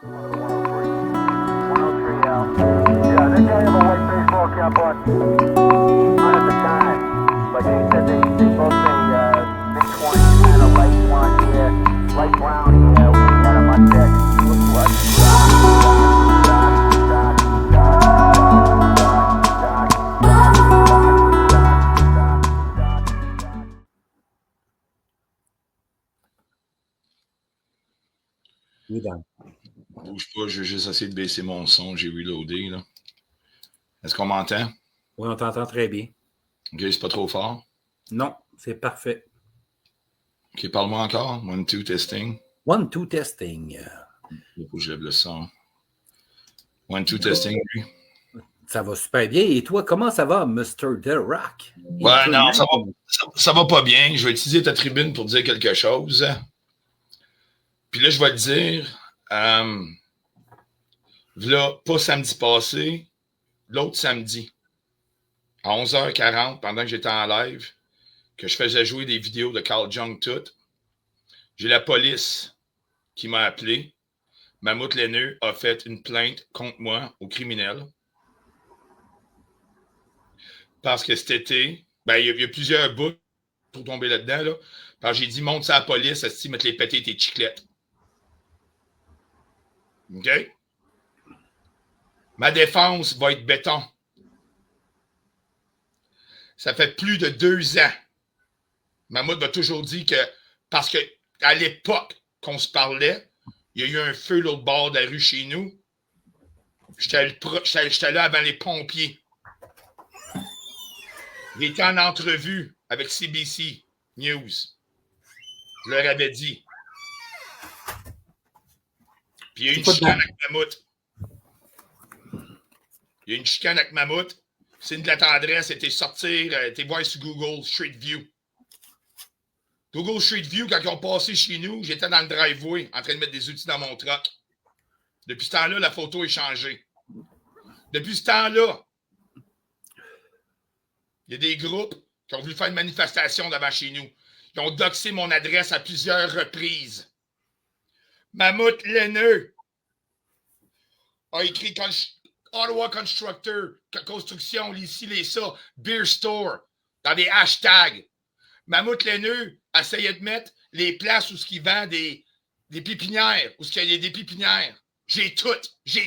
Yeah, they got him a white baseball cap on. Not at the time, but they said they both say mid-20s and a light blonde hair, light brown hair when he had him on deck. What? Oui, Dan. Bouge pas, je vais juste essayer de baisser mon son. J'ai reloadé, là. Est-ce qu'on m'entend? Oui, on t'entend très bien. OK, c'est pas trop fort? Non, c'est parfait. OK, parle-moi encore. 1, 2, testing. 1, 2, testing. Il faut que je lève le son. 1, 2, testing, lui. Ça va super bien. Et toi, comment ça va, Mr. The Rock? Ouais, non, ça va pas bien. Je vais utiliser ta tribune pour dire quelque chose. Puis là, je vais te dire, là, pas samedi passé, l'autre samedi, à 11h40, pendant que j'étais en live, que je faisais jouer des vidéos de Carl Jung tout, j'ai la police qui m'a appelé. Mammouth Laineux a fait une plainte contre moi au criminel. Parce que cet été, ben, il y a plusieurs bouts pour tomber là-dedans. Là. Parce que j'ai dit, monte ça à la police, esti, mettre les péter tes chiclettes. OK? Ma défense va être béton. Ça fait plus de 2 ans. Mammouth m'a toujours dit que, parce que à l'époque qu'on se parlait, il y a eu un feu l'autre bord de la rue chez nous. J'étais là avant les pompiers. Il était en entrevue avec CBC News. Je leur avais dit. Puis il y a eu une chicane avec Mammouth. Il y a une chicane avec Mammouth. C'est de la tendresse. C'était sortir, t'es voir sur Google Street View. Google Street View, quand ils ont passé chez nous, j'étais dans le driveway en train de mettre des outils dans mon truck. Depuis ce temps-là, la photo est changée. Depuis ce temps-là, il y a des groupes qui ont voulu faire une manifestation devant chez nous. Ils ont doxé mon adresse à plusieurs reprises. Mammouth Laineux a écrit Ottawa Constructor, construction, ici, les ça, beer store, dans des hashtags. Mammouth Laineux essayait de mettre les places où il vend des pépinières, où il y a des pépinières. J'ai tout. Je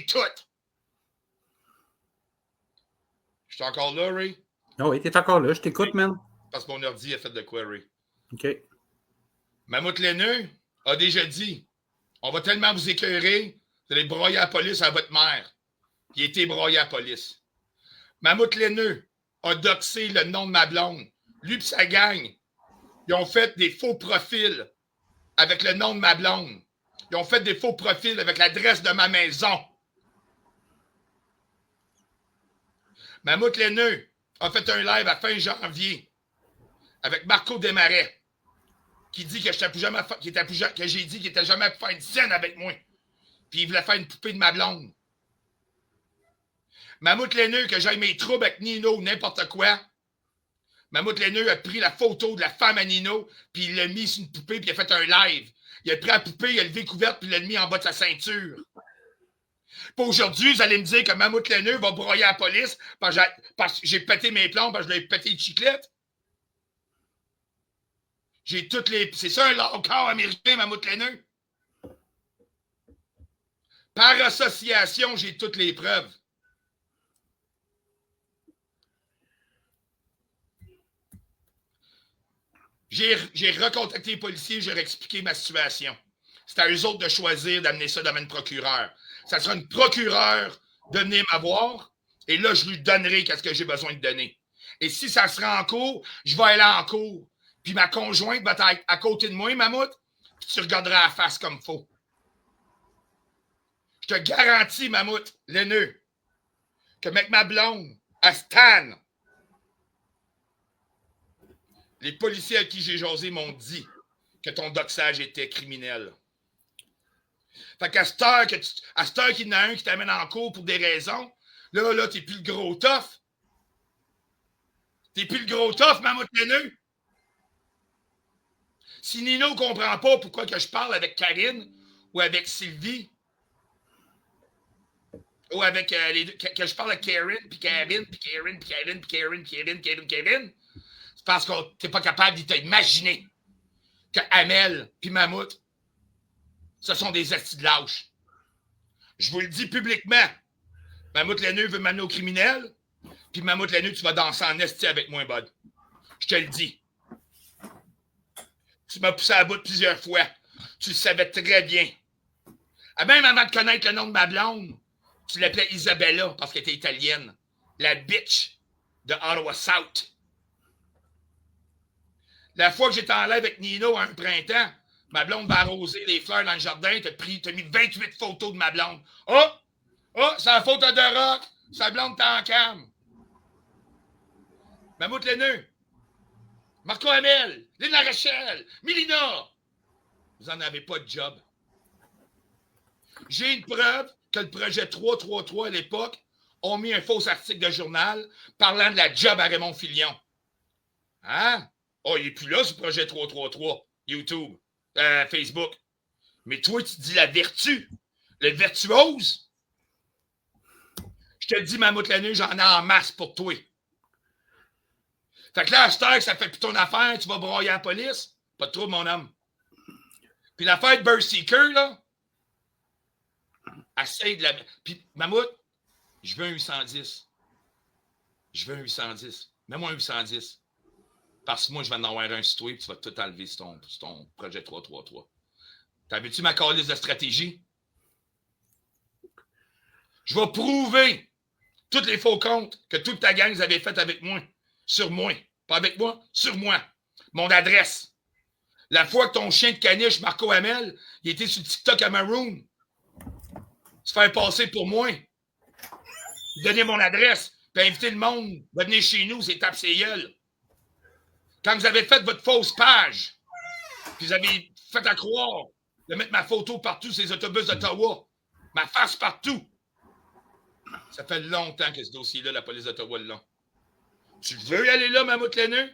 suis encore là, Ray? Oh oui, t'es encore là. Je t'écoute, man. Parce que mon ordi a fait de quoi, Ray? OK. Mammouth Laineux a déjà dit, on va tellement vous écœurer, vous allez broyer à la police à votre mère. Il a été broyé à la police. Mammouth Laineux a doxé le nom de ma blonde. Lui et sa gang, ils ont fait des faux profils avec le nom de ma blonde. Ils ont fait des faux profils avec l'adresse de ma maison. Mammouth Laineux a fait un live à fin janvier avec Marco Desmarais qui dit que j'ai dit qu'il n'était jamais faire une scène avec moi. Puis il voulait faire une poupée de ma blonde. Mammouth Laineux, que j'aille mes troubles avec Nino ou n'importe quoi. Mammouth Laineux a pris la photo de la femme à Nino, puis il l'a mis sur une poupée, puis il a fait un live. Il a pris la poupée, il a levé couverte, puis il l'a mis en bas de sa ceinture. Puis aujourd'hui, vous allez me dire que Mammouth Laineux va broyer à la police parce que j'ai pété mes plombs, parce que je l'ai pété les chiclettes. J'ai toutes les... C'est ça un corps américain, Mammouth Laineux? Par association, j'ai toutes les preuves. J'ai recontacté les policiers, j'ai expliqué ma situation. C'est à eux autres de choisir d'amener ça devant une procureure. Ça sera une procureure de venir m'avoir, et là, je lui donnerai qu'est-ce que j'ai besoin de donner. Et si ça sera en cours, je vais aller en cours. Puis ma conjointe va être à côté de moi, Mammouth, puis tu regarderas la face comme il faut. Je te garantis, Mammouth Laineux, que avec ma blonde, à Stan, les policiers à qui j'ai jasé m'ont dit que ton doxage était criminel. Fait qu'à cette heure qu'il y en a un qui t'amène en cours pour des raisons, là, t'es plus le gros tough. T'es plus le gros tough, Mammouth Laineux. Si Nino ne comprend pas pourquoi que je parle avec Karine ou avec Sylvie, Ou avec les deux, que je parle de Karen, puis Karen, puis Karen, puis Karen, puis Karen, puis Karen, Karen, Karen, c'est parce que t'es pas capable de t'imaginer que Amel puis Mammouth, ce sont des astis de lâches. Je vous le dis publiquement. Mammouth Laineux veut m'amener au criminel, puis Mammouth Laineux, tu vas danser en esti avec moi, bud. Je te le dis. Tu m'as poussé à bout plusieurs fois. Tu le savais très bien. Même avant de connaître le nom de ma blonde, tu l'appelais Isabella parce qu'elle était italienne. La bitch de Ottawa South. La fois que j'étais en live avec Nino un printemps, ma blonde va arroser les fleurs dans le jardin, t'as mis 28 photos de ma blonde. Oh! Oh! C'est la faute de Rock! Sa blonde t'en calme. Mammouth Laineux, Marco Hamel, Lynn Larachelle, Mélina. Vous n'en avez pas de job. J'ai une preuve que le projet 333 à l'époque ont mis un faux article de journal parlant de la job à Raymond Filion. Hein? Oh, il n'est plus là, ce projet 333. YouTube, Facebook. Mais toi, tu dis la vertu. Le virtuose. Je te dis, Mammouth Laineux, j'en ai en masse pour toi. Fait que là, à cette heure, ça fait plus ton affaire, tu vas broyer à la police. Pas de trouble, mon homme. Puis l'affaire de Bird Seeker, là, essaye de la... Puis, Mammouth, je veux un 810. Je veux un 810. Mets-moi un 810. Parce que moi, je vais en avoir un sur toi et tu vas tout enlever sur ton projet 333. T'avais-tu ma calice de stratégie? Je vais prouver tous les faux comptes que toute ta gang, vous avez fait avec moi. Sur moi. Pas avec moi, sur moi. Mon adresse. La fois que ton chien de caniche, Marco Hamel, il était sur TikTok à Maroon. Se faire passer pour moi. Donner mon adresse. Puis inviter le monde à venir chez nous, c'est tape ses gueules. Quand vous avez fait votre fausse page, puis vous avez fait à croire de mettre ma photo partout sur les autobus d'Ottawa, ma face partout. Ça fait longtemps que ce dossier-là, la police d'Ottawa l'a. Tu veux y aller là, Mammouth Laineux?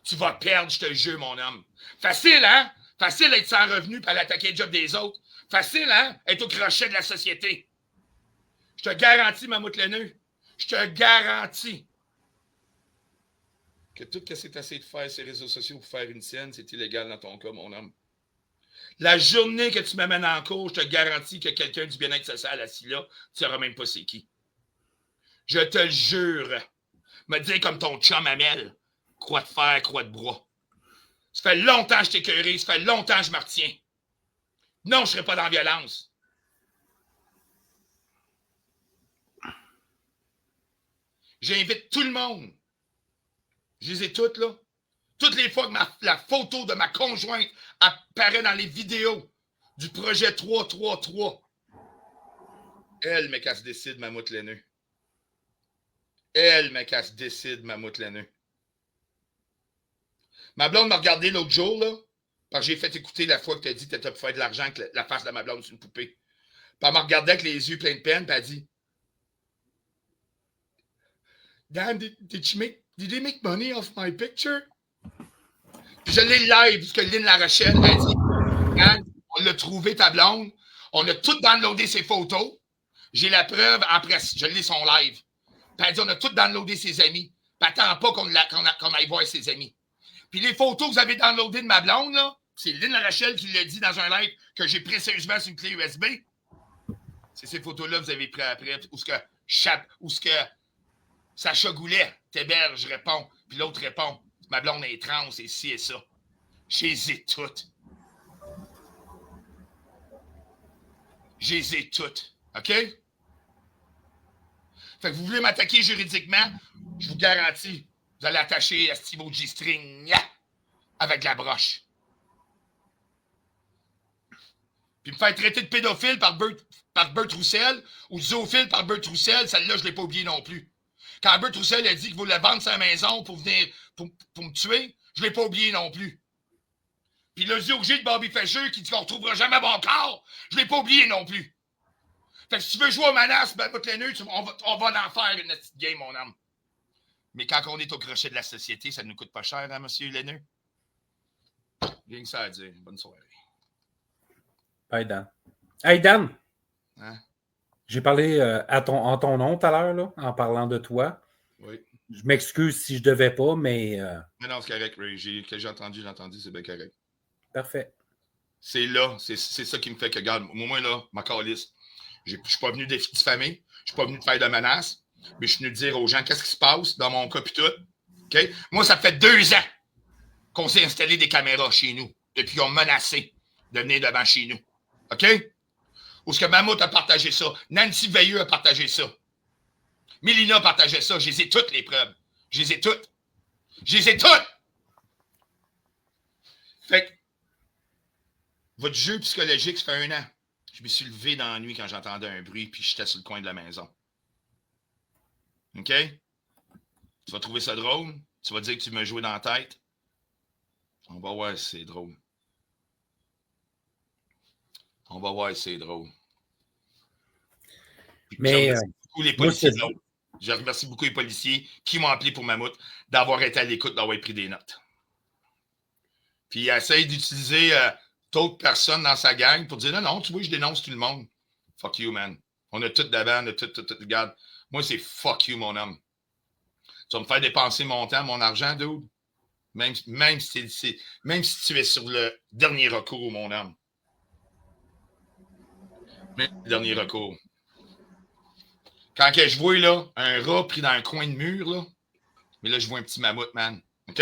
Tu vas perdre, je te jure, mon homme. Facile, hein? Facile d'être sans revenu et aller attaquer le job des autres. Facile, hein? Être au crochet de la société. Je te garantis, Mammouth Laineux, je te garantis que tout ce que c'est essayé de faire sur les réseaux sociaux pour faire une scène, c'est illégal dans ton cas, mon homme. La journée que tu m'amènes en cours, je te garantis que quelqu'un du bien-être social assis là, tu ne sauras même pas c'est qui. Je te le jure. Me dire comme ton chum Amel, croix de fer, croix de bras. Ça fait longtemps que je t'ai écœuré, ça fait longtemps que je me retiens. Non, je ne serai pas dans la violence. J'invite tout le monde. Je les ai toutes, là. Toutes les fois que la photo de ma conjointe apparaît dans les vidéos du projet 333, elle, mais qu'elle se décide, Mammouth Laineux. Elle, mais qu'elle se décide, Mammouth Laineux. Ma blonde m'a regardé l'autre jour, là, parce que j'ai fait écouter la fois que tu as dit que tu étais pour faire de l'argent avec la face de ma blonde sur une poupée. Puis elle m'a regardé avec les yeux pleins de peine, puis elle a dit Dan, did they make money off my picture? Puis je l'ai live, parce que Lynn Larachelle a dit Dan, on l'a trouvé, ta blonde. On a tout downloadé ses photos. J'ai la preuve en presse. Je l'ai son live. Puis elle dit on a tout downloadé ses amis. Puis attends pas qu'on aille voir ses amis. Puis les photos que vous avez downloadées de ma blonde, là, c'est Lynn Larachelle qui l'a dit dans un live que j'ai précieusement sur une clé USB. C'est ces photos-là que vous avez prises après. Où ce que Sacha Goulet t'héberge, je réponds. Puis l'autre répond. Ma blonde est trans et ci et ça. Je les ai toutes. Je les ai toutes. OK? Fait que vous voulez m'attaquer juridiquement, je vous garantis, vous allez attacher à Steve G-string avec la broche. Puis me faire traiter de pédophile par Bert Roussel ou de zoophile par Bert Roussel, celle-là, je ne l'ai pas oublié non plus. Quand Bert Roussel a dit qu'il voulait vendre sa maison pour venir pour me tuer, je ne l'ai pas oublié non plus. Puis le ZOG de Bobby Fischer qui dit qu'on ne retrouvera jamais mon corps, je ne l'ai pas oublié non plus. Fait que si tu veux jouer aux menaces, Mammouth Laineux, on va en faire une petite game, mon homme. Mais quand on est au crochet de la société, ça ne nous coûte pas cher, hein, monsieur Laineux? Rien que ça à dire. Bonne soirée. Hey, Dan. Hey, Dan! Hein? J'ai parlé en ton nom tout à l'heure, là, en parlant de toi. Oui. Je m'excuse si je devais pas, mais Mais non, c'est correct, Ray. Que j'ai entendu, c'est bien correct. parfait. C'est là, c'est ça qui me fait que, regarde, au moins là, ma calisse. Je ne suis pas venu diffamer, je ne suis pas venu de faire de menaces, mais je suis venu dire aux gens qu'est-ce qui se passe dans mon cas pis tout. OK? Moi, ça fait 2 ans qu'on s'est installé des caméras chez nous, depuis qu'ils ont menacé de venir devant chez nous. OK? Où est-ce que Mammouth a partagé ça? Nancy Veilleux a partagé ça. Mélina a partagé ça. Je les ai toutes, les preuves. Je les ai toutes. Je les ai toutes! Fait que, votre jeu psychologique, ça fait 1 an. Je me suis levé dans la nuit quand j'entendais un bruit, puis j'étais sur le coin de la maison. OK? Tu vas trouver ça drôle? Tu vas dire que tu m'as joué dans la tête? On va voir si c'est drôle. On va voir si c'est drôle. Mais je remercie beaucoup les policiers. Je remercie beaucoup les policiers qui m'ont appelé pour Mammouth d'avoir été à l'écoute, d'avoir pris des notes. Puis il essaye d'utiliser d'autres personnes dans sa gang pour dire non, tu vois, je dénonce tout le monde. Fuck you, man. On a tout d'avant, on a tout. Regarde, moi, c'est fuck you, mon homme. Tu vas me faire dépenser mon temps, mon argent, dude. Même si tu es sur le dernier recours, mon homme. Même le dernier recours. Quand que je vois là, un rat pris dans un coin de mur, là, mais là, je vois un petit mammouth, man. OK?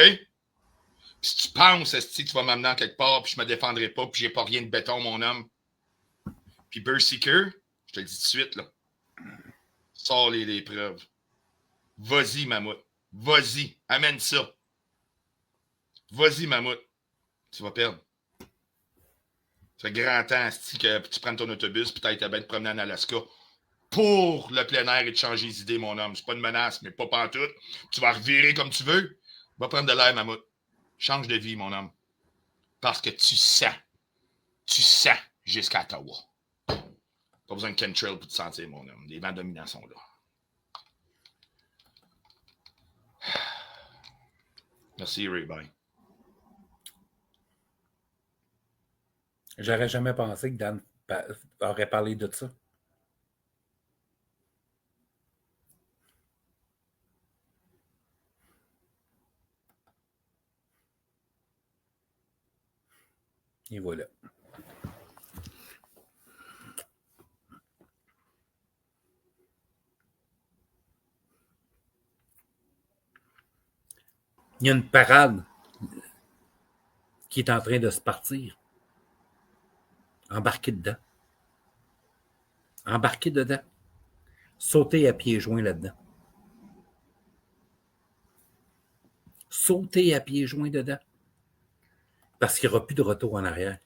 Si tu penses, que tu vas m'amener en quelque part, puis je me défendrai pas, puis j'ai pas rien de béton, mon homme. Puis Berserker, je te le dis tout de suite, là. Sors les preuves. Vas-y, mammouth. Vas-y. Amène ça. Vas-y, mammouth. Tu vas perdre. Ça fait grand temps, que tu prennes ton autobus, peut-être à bien te promener en Alaska pour le plein air et te changer les idées, mon homme. C'est pas une menace, mais pas pantoute. Tu vas revirer comme tu veux. Va prendre de l'air, mammouth. Change de vie, mon homme. Parce que tu sens jusqu'à Ottawa. Pas besoin de chemtrail pour te sentir, mon homme. Les vents dominants sont là. Merci, Ray. Bye. J'aurais jamais pensé que Dan aurait parlé de ça. Et voilà. Il y a une parade qui est en train de se partir. Embarquez dedans. Embarquez dedans. Sautez à pieds joints là-dedans. Sautez à pieds joints dedans. Parce qu'il n'y aura plus de retour en arrière.